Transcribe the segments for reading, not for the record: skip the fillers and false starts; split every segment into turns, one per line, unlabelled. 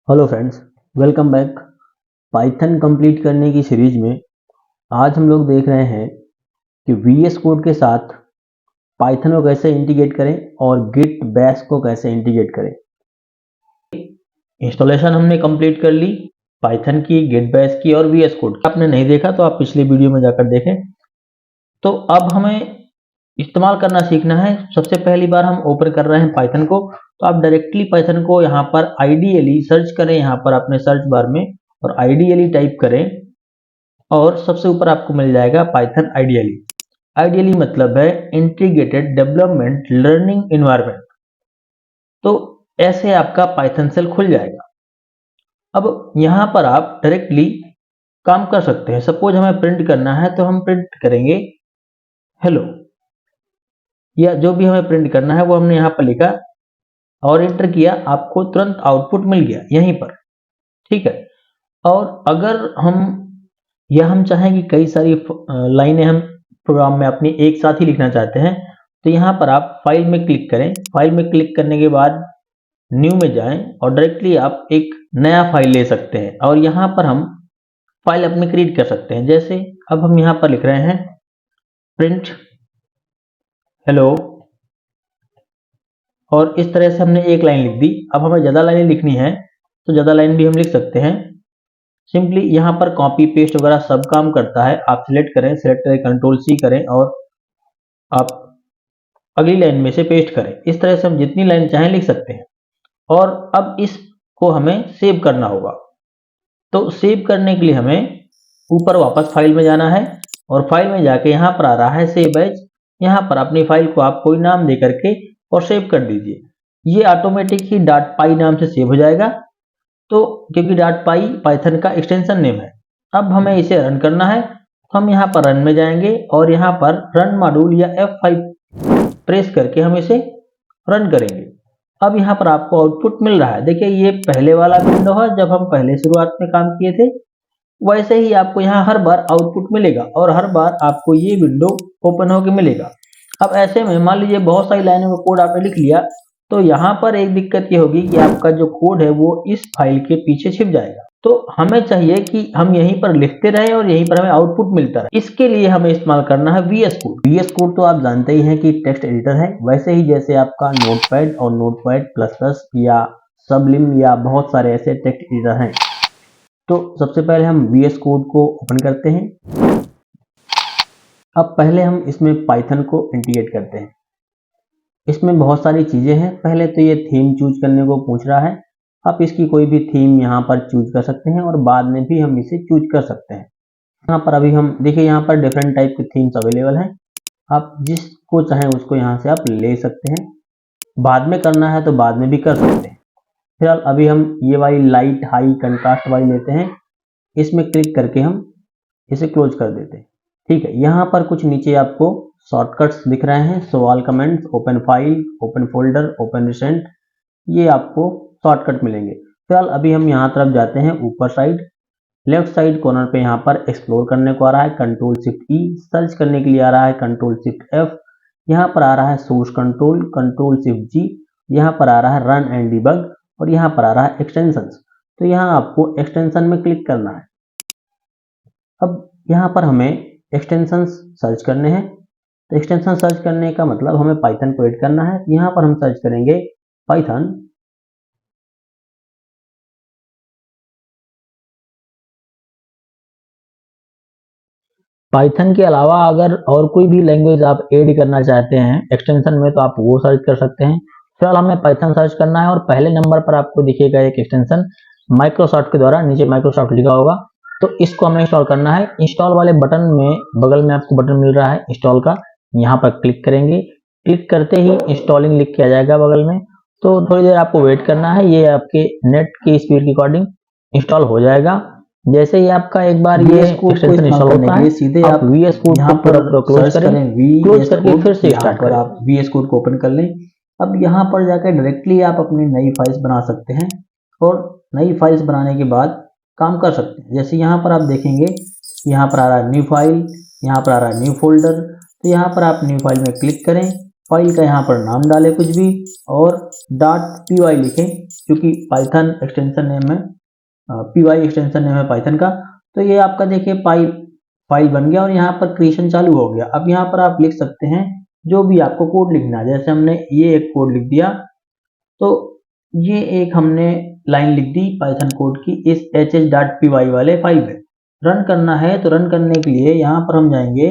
Hello friends, welcome back. Python complete करने की series में आज हम लोग देख रहे हैं कि वीएस कोड के साथ पाइथन को कैसे इंटीग्रेट करें और गिट बैश को कैसे इंटीग्रेट करें। इंस्टॉलेशन हमने कंप्लीट कर ली पाइथन की, गिट बैश की और वीएस कोड की। आपने नहीं देखा तो आप पिछले वीडियो में जाकर देखें। तो अब हमें इस्तेमाल करना सीखना है। सबसे पहली बार हम ओपन कर रहे हैं पाइथन को, तो आप डायरेक्टली पाइथन को यहाँ पर आइडियली सर्च करें, यहाँ पर अपने सर्च बार में, और आइडियली टाइप करें और सबसे ऊपर आपको मिल जाएगा पाइथन आइडियली। आइडियली मतलब है इंटीग्रेटेड डेवलपमेंट लर्निंग एनवायरनमेंट। तो ऐसे आपका पाइथन सेल खुल जाएगा। अब यहाँ पर आप डायरेक्टली काम कर सकते हैं। सपोज हमें प्रिंट करना है तो हम प्रिंट करेंगे हेलो, या जो भी हमें प्रिंट करना है वो हमने यहाँ पर लिखा और एंटर किया, आपको तुरंत आउटपुट मिल गया यहीं पर। ठीक है। और अगर हम चाहें कि कई सारी लाइनें हम प्रोग्राम में अपनी एक साथ ही लिखना चाहते हैं, तो यहाँ पर आप फाइल में क्लिक करें। फाइल में क्लिक करने के बाद न्यू में जाएं और डायरेक्टली आप एक नया फाइल ले सकते हैं और यहाँ पर हम फाइल अपनी क्रिएट कर सकते हैं। जैसे अब हम यहाँ पर लिख रहे हैं प्रिंट हेलो, और इस तरह से हमने एक लाइन लिख दी। अब हमें ज़्यादा लाइनें लिखनी है तो ज़्यादा लाइन भी हम लिख सकते हैं। सिंपली यहाँ पर कॉपी पेस्ट वगैरह सब काम करता है। आप सिलेक्ट करें कंट्रोल सी करें और आप अगली लाइन में से पेस्ट करें। इस तरह से हम जितनी लाइन चाहें लिख सकते हैं। और अब इसको हमें सेव करना होगा। तो सेव करने के लिए हमें ऊपर वापस फाइल में जाना है और फाइल में जाके यहाँ पर आ रहा है सेव एज। यहाँ पर अपनी फाइल को आप कोई नाम दे करके और सेव कर दीजिए। ये ऑटोमेटिक ही .py नाम से सेव हो जाएगा। तो क्योंकि .py पाइथन का एक्सटेंशन नेम है। अब हमें इसे रन करना है। हम यहाँ पर रन में जाएंगे और यहाँ पर रन मॉड्यूल या F5 प्रेस करके हम इसे रन करेंगे। अब यहाँ पर आपको आउटपुट मिल रहा है। देखिए ये पहले वाला विंडो है जब हम पहले शुरुआत में काम किए थे, वैसे ही आपको यहाँ हर बार आउटपुट मिलेगा और हर बार आपको ये विंडो ओपन होकर मिलेगा। अब ऐसे में मान लीजिए बहुत सारी लाइनों का कोड आपने लिख लिया, तो यहाँ पर एक दिक्कत ये होगी कि आपका जो कोड है वो इस फाइल के पीछे छिप जाएगा। तो हमें चाहिए कि हम यहीं पर लिखते रहें और यहीं पर हमें आउटपुट मिलता रहे। इसके लिए हमें इस्तेमाल करना है वीएस कोड। वीएस कोड तो आप जानते ही हैं कि टेक्स्ट एडिटर है, वैसे ही जैसे आपका नोटपैड और नोटपैड प्लस प्लस या सबलिम या बहुत सारे ऐसे टेक्स्ट एडिटर हैं। तो सबसे पहले हम वीएस कोड को ओपन करते हैं। अब पहले हम इसमें पाइथन को इंटीग्रेट करते हैं। इसमें बहुत सारी चीज़ें हैं। पहले तो ये थीम चूज करने को पूछ रहा है। आप इसकी कोई भी थीम यहाँ पर चूज कर सकते हैं और बाद में भी हम इसे चूज कर सकते हैं। यहाँ पर अभी हम देखिए यहाँ पर डिफरेंट टाइप के थीम्स अवेलेबल हैं। आप जिसको चाहें उसको यहाँ से आप ले सकते हैं। बाद में करना है तो बाद में भी कर सकते हैं। फिलहाल अभी हम ये वाली लाइट हाई कंट्रास्ट वाली लेते हैं। इसमें क्लिक करके हम इसे क्लोज कर देते हैं। ठीक है। यहाँ पर कुछ नीचे आपको शॉर्टकट्स दिख रहे हैं। Show all comments, open file, open folder, open recent, ये आपको शॉर्टकट मिलेंगे। फिलहाल अभी हम यहाँ तरफ जाते हैं। ऊपर साइड लेफ्ट साइड कॉर्नर पे यहाँ पर एक्सप्लोर करने को आ रहा है कंट्रोल शिफ्ट ई, सर्च करने के लिए आ रहा है कंट्रोल शिफ्ट एफ, यहाँ पर आ रहा है सोर्स कंट्रोल, कंट्रोल शिफ्ट जी, यहाँ पर आ रहा है रन एंड डिबग और यहाँ पर आ रहा है एक्सटेंशंस। तो यहाँ आपको एक्सटेंशन में क्लिक करना है। अब यहाँ पर हमें एक्सटेंशंस सर्च करने हैं। तो एक्सटेंशन सर्च करने का मतलब हमें पाइथन को ऐड करना है। यहाँ पर हम सर्च करेंगे पाइथन। पाइथन के अलावा अगर और कोई भी लैंग्वेज आप ऐड करना चाहते हैं एक्सटेंशन में तो आप वो सर्च कर सकते हैं। फिलहाल हमें पाइथन सर्च करना है और पहले नंबर पर आपको दिखेगा एक एक्सटेंशन माइक्रोसॉफ्ट के द्वारा, नीचे माइक्रोसॉफ्ट लिखा होगा। तो इसको हमें इंस्टॉल करना है। इंस्टॉल वाले बटन में बगल में आपको बटन मिल रहा है इंस्टॉल का, यहाँ पर क्लिक करेंगे। क्लिक करते ही इंस्टॉलिंग लिख के आ जाएगा बगल में। तो थोड़ी देर आपको वेट करना है। ये आपके नेट की स्पीड के अकॉर्डिंग इंस्टॉल हो जाएगा। जैसे ही आपका एक बार ये एक्सटेंशन इंस्टॉल होता है, सीधे आप वीएस कोड यहाँ पर क्लोज करें। क्लोज करके फिर से स्टार्ट करें। आप वीएस कोड को ओपन कर लें। अब यहाँ पर जाकर डायरेक्टली आप अपनी नई फाइल्स बना सकते हैं और नई फाइल्स बनाने के बाद काम कर सकते हैं। जैसे यहाँ पर आप देखेंगे, यहाँ पर आ रहा है न्यू फाइल, यहाँ पर आ रहा है न्यू फोल्डर। तो यहाँ पर आप न्यू फाइल में क्लिक करें फाइल का यहाँ पर नाम डालें कुछ भी और .py लिखें, क्योंकि पाइथन एक्सटेंशन नेम है, py एक्सटेंशन नेम है पाइथन का। तो ये आपका देखिए फाइल बन गया और यहाँ पर क्रिएशन चालू हो गया। अब यहाँ पर आप लिख सकते हैं जो भी आपको कोड लिखना है। जैसे हमने ये एक कोड लिख दिया, तो ये एक हमने लाइन लिख दी पाइथन कोड की इस hh.py वाले फाइल में। रन करना है तो रन करने के लिए यहाँ पर हम जाएंगे,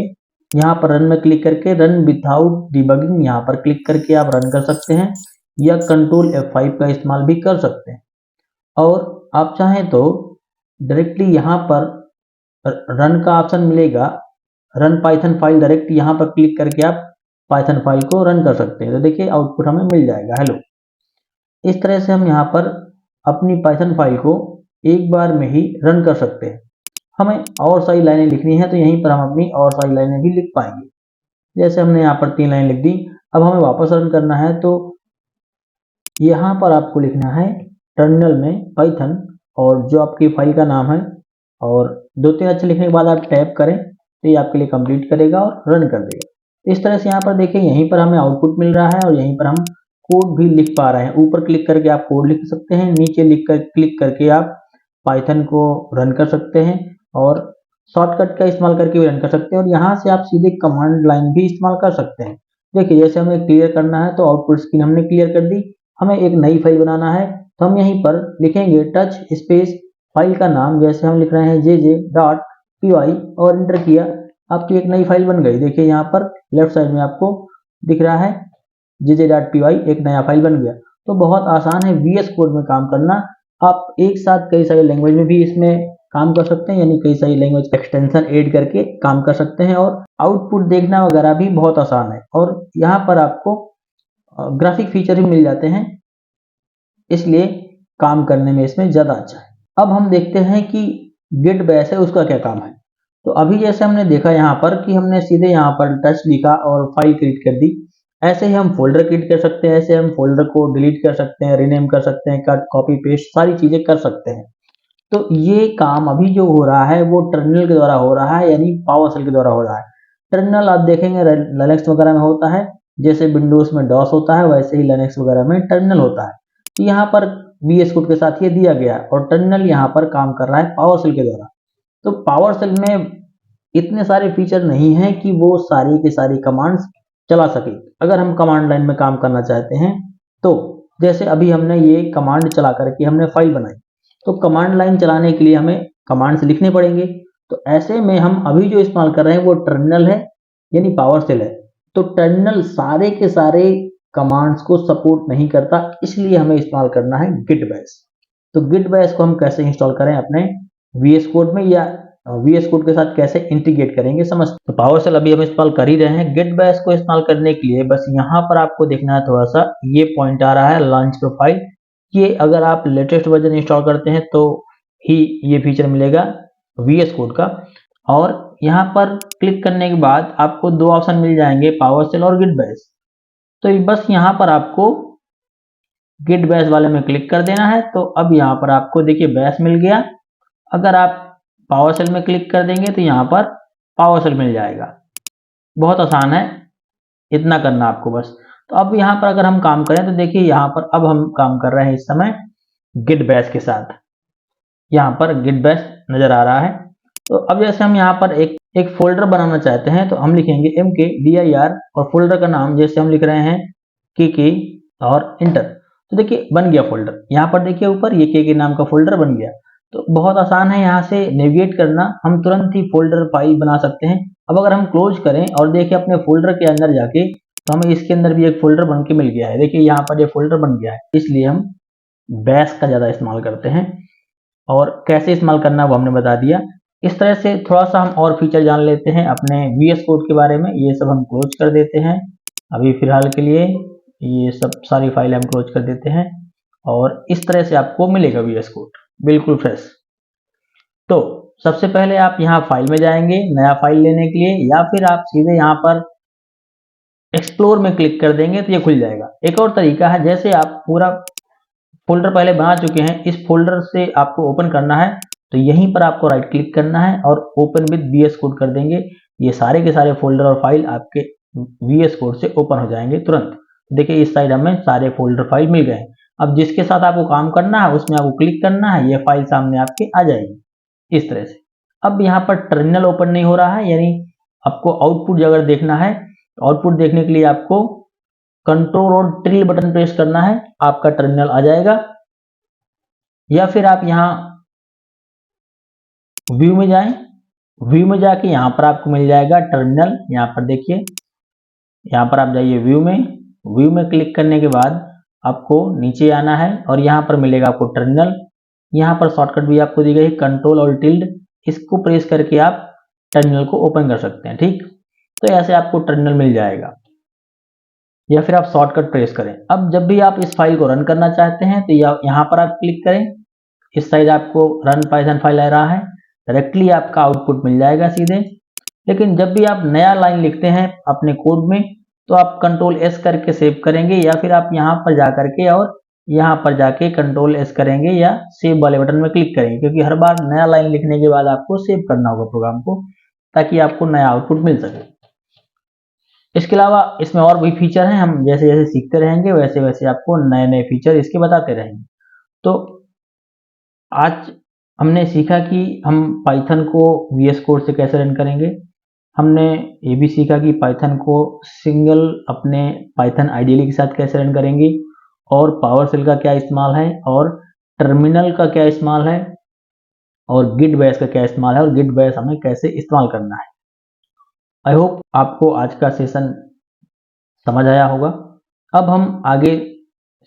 यहाँ पर रन में क्लिक करके रन विदाउट डिबगिंग यहाँ पर क्लिक करके आप रन कर सकते हैं, या कंट्रोल F5 का इस्तेमाल भी कर सकते हैं। और आप चाहें तो डायरेक्टली यहाँ पर रन का ऑप्शन मिलेगा, रन पाइथन फाइल, डायरेक्ट यहाँ पर क्लिक करके आप पाइथन फाइल को रन कर सकते हैं। तो देखिए आउटपुट हमें मिल जाएगा हेलो। इस तरह से हम यहाँ पर अपनी पाइथन फाइल को एक बार में ही रन कर सकते हैं। हमें और सारी लाइनें लिखनी है तो यहीं पर हम अपनी और सारी लाइनें भी लिख पाएंगे। जैसे हमने यहाँ पर 3 लाइन लिख दी। अब हमें वापस रन करना है तो यहाँ पर आपको लिखना है टर्मिनल में पाइथन और जो आपकी फाइल का नाम है, और 2-3 अक्षर लिखने के बाद आप टैप करें तो ये आपके लिए कंप्लीट करेगा और रन कर देगा। इस तरह से यहाँ पर देखिए यहीं पर हमें आउटपुट मिल रहा है और यहीं पर हम कोड भी लिख पा रहे हैं। ऊपर क्लिक करके आप कोड लिख सकते हैं, नीचे क्लिक करके आप पाइथन को रन कर सकते हैं और शॉर्टकट का इस्तेमाल करके भी रन कर सकते हैं, और यहाँ से आप सीधे कमांड लाइन भी इस्तेमाल कर सकते हैं। देखिए जैसे हमें क्लियर करना है तो आउटपुट स्क्रीन हमने क्लियर कर दी। हमें एक नई फाइल बनाना है तो हम यहीं पर लिखेंगे टच स्पेस फाइल का नाम, जैसे हम लिख रहे हैं jj.py और एंटर किया। आपकी एक नई फाइल बन गई। देखिए यहाँ पर लेफ्ट साइड में आपको दिख रहा है jj.py, एक नया फाइल बन गया। तो बहुत आसान है VS कोड में काम करना। आप एक साथ कई सारे लैंग्वेज में भी इसमें काम कर सकते हैं, यानी कई सारी लैंग्वेज एक्सटेंशन ऐड करके काम कर सकते हैं, और आउटपुट देखना वगैरह भी बहुत आसान है। और यहाँ पर आपको ग्राफिक फीचर भी मिल जाते हैं, इसलिए काम करने में इसमें ज़्यादा अच्छा है। अब हम देखते हैं कि गिट बैश है उसका क्या काम है। तो अभी जैसे हमने देखा यहाँ पर कि हमने सीधे यहाँ पर टच लिखा और फाइल क्रिएट कर दी। ऐसे ही हम फोल्डर क्रिएट कर सकते हैं, ऐसे हम फोल्डर को डिलीट कर सकते हैं, रीनेम कर सकते हैं, कट कॉपी पेस्ट सारी चीज़ें कर सकते हैं। तो ये काम अभी जो हो रहा है वो टर्मिनल के द्वारा हो रहा है, यानी पावर शेल के द्वारा हो रहा है। टर्मिनल आप देखेंगे लिनक्स वगैरह में होता है, जैसे विंडोज में डॉस होता है वैसे ही लिनक्स वगैरह में टर्मिनल होता है। तो यहाँ पर VS कोड के साथ ये दिया गया है और टर्मिनल यहाँ पर काम कर रहा है पावर शेल के द्वारा। तो पावर शेल में इतने सारे फीचर नहीं है कि वो सारी की सारी कमांड्स चला सके। अगर हम कमांड लाइन में काम करना चाहते हैं तो जैसे अभी हमने ये कमांड चला करके हमने फाइल बनाई, तो कमांड लाइन चलाने के लिए हमें कमांड्स लिखने पड़ेंगे। तो ऐसे में हम अभी जो इस्तेमाल कर रहे हैं वो टर्मिनल है, यानी पावर शेल है। तो टर्मिनल सारे के सारे कमांड्स को सपोर्ट नहीं करता, इसलिए हमें इस्तेमाल करना है गिट बैश। तो गिट बैश को हम कैसे इंस्टॉल करें अपने VS कोड में, या VS कोड के साथ कैसे इंटीग्रेट करेंगे समझते। तो पावर शेल अभी हम इस्तेमाल कर ही रहे हैं। गिट बैश को इस्तेमाल करने के लिए बस यहाँ पर आपको देखना है थोड़ा सा, ये पॉइंट आ रहा है लॉन्च प्रोफाइल। ये अगर आप लेटेस्ट वर्जन इंस्टॉल करते हैं तो ही ये फीचर मिलेगा VS कोड का। और यहाँ पर क्लिक करने के बाद आपको 2 ऑप्शन मिल जाएंगे, पावर शेल और गिट बैश। तो बस यहाँ पर आपको गिट बैश वाले में क्लिक कर देना है। तो अब यहाँ पर आपको देखिए बैश मिल गया। अगर आप पावर शेल में क्लिक कर देंगे तो यहाँ पर पावर शेल मिल जाएगा। बहुत आसान है, इतना करना आपको बस। तो अब यहाँ पर अगर हम काम करें तो देखिए यहाँ पर अब हम काम कर रहे हैं इस समय गिट बैश के साथ। यहाँ पर गिट बैश नजर आ रहा है। तो अब जैसे हम यहाँ पर एक फोल्डर बनाना चाहते हैं तो हम लिखेंगे mkdir और फोल्डर का नाम जैसे हम लिख रहे हैं के और इंटर। तो देखिए बन गया फोल्डर। यहाँ पर देखिए ऊपर ये के नाम का फोल्डर बन गया। तो बहुत आसान है यहाँ से नेविगेट करना, हम तुरंत ही फोल्डर फाइल बना सकते हैं। अब अगर हम क्लोज करें और देखिए अपने फोल्डर के अंदर जाके, तो हमें इसके अंदर भी एक फोल्डर बन के मिल गया है। देखिए यहाँ पर ये फोल्डर बन गया है, इसलिए हम बैश का ज़्यादा इस्तेमाल करते हैं। और कैसे इस्तेमाल करना वो हमने बता दिया। इस तरह से थोड़ा सा हम और फीचर जान लेते हैं अपने VS कोड के बारे में। ये सब हम क्लोज कर देते हैं अभी फिलहाल के लिए, ये सब सारी फाइल हम क्लोज कर देते हैं और इस तरह से आपको मिलेगा VS कोड बिल्कुल फ्रेश। तो सबसे पहले आप यहाँ फाइल में जाएंगे नया फाइल लेने के लिए, या फिर आप सीधे यहाँ पर एक्सप्लोर में क्लिक कर देंगे तो ये खुल जाएगा। एक और तरीका है, जैसे आप पूरा फोल्डर पहले बना चुके हैं, इस फोल्डर से आपको ओपन करना है तो यहीं पर आपको राइट क्लिक करना है और ओपन विद VS कोड कर देंगे। ये सारे के सारे फोल्डर और फाइल आपके VS कोड से ओपन हो जाएंगे तुरंत। देखिए इस साइड हमें सारे फोल्डर फाइल मिल गए हैं। अब जिसके साथ आपको काम करना है उसमें आपको क्लिक करना है, ये फाइल सामने आपके आ जाएगी इस तरह से। अब यहाँ पर टर्मिनल ओपन नहीं हो रहा है, यानी आपको आउटपुट अगर देखना है, आउटपुट देखने के लिए आपको कंट्रोल और ट्रिल बटन प्रेस करना है, आपका टर्मिनल आ जाएगा। या फिर आप यहाँ व्यू में जाएं, व्यू में जाके यहाँ पर आपको मिल जाएगा टर्मिनल। यहाँ पर देखिए, यहाँ पर आप जाइए व्यू में, व्यू में क्लिक करने के बाद आपको नीचे आना है और यहाँ पर मिलेगा आपको टर्मिनल। यहाँ पर शॉर्टकट भी आपको दी गई है कंट्रोल और टिल्ड, इसको प्रेस करके आप टर्मिनल को ओपन कर सकते हैं। ठीक, तो ऐसे आपको टर्मिनल मिल जाएगा, या फिर आप शॉर्टकट प्रेस करें। अब जब भी आप इस फाइल को रन करना चाहते हैं तो यहाँ पर आप क्लिक करें, इस साइड आपको रन पाइथन फाइल आ रहा है, डायरेक्टली आपका आउटपुट मिल जाएगा सीधे। लेकिन जब भी आप नया लाइन लिखते हैं अपने कोड में तो आप कंट्रोल एस करके सेव करेंगे, या फिर आप यहाँ पर जा करके और यहाँ पर जाके कंट्रोल एस करेंगे या सेव वाले बटन में क्लिक करेंगे, क्योंकि हर बार नया लाइन लिखने के बाद आपको सेव करना होगा प्रोग्राम को, ताकि आपको नया आउटपुट मिल सके। इसके अलावा इसमें और भी फीचर हैं, हम जैसे जैसे सीखते रहेंगे वैसे वैसे आपको नए नए फीचर इसके बताते रहेंगे। तो आज हमने सीखा कि हम पाइथन को VS कोड से कैसे रन करेंगे। हमने ये भी सीखा कि पाइथन को सिंगल अपने पाइथन आईडीएल के साथ कैसे रन करेंगे, और पावर शेल का क्या इस्तेमाल है, और टर्मिनल का क्या इस्तेमाल है, और गिट बैश का क्या इस्तेमाल है, और गिट बैश हमें कैसे इस्तेमाल करना है। आई होप आपको आज का सेशन समझ आया होगा। अब हम आगे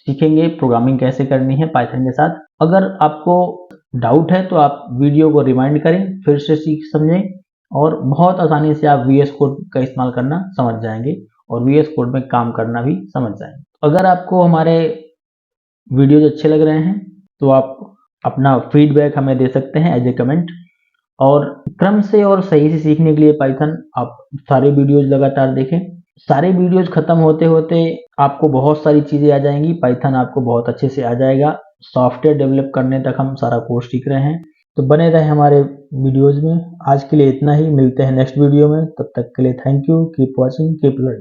सीखेंगे प्रोग्रामिंग कैसे करनी है पाइथन के साथ। अगर आपको डाउट है तो आप वीडियो को रिवाइंड करें, फिर से सीख समझें, और बहुत आसानी से आप VS कोड का इस्तेमाल करना समझ जाएंगे और VS कोड में काम करना भी समझ जाएंगे। अगर आपको हमारे वीडियोज अच्छे लग रहे हैं तो आप अपना फीडबैक हमें दे सकते हैं एज ए कमेंट। और क्रम से और सही से सीखने के लिए पाइथन आप सारे वीडियोज लगातार देखें। सारे वीडियोज खत्म होते होते आपको बहुत सारी चीज़ें आ जाएंगी, पाइथन आपको बहुत अच्छे से आ जाएगा। सॉफ्टवेयर डेवलप करने तक हम सारा कोर्स सीख रहे हैं, तो बने रहे हमारे वीडियोज में। आज के लिए इतना ही, मिलते हैं नेक्स्ट वीडियो में, तब तक के लिए thank you, keep watching, keep learning.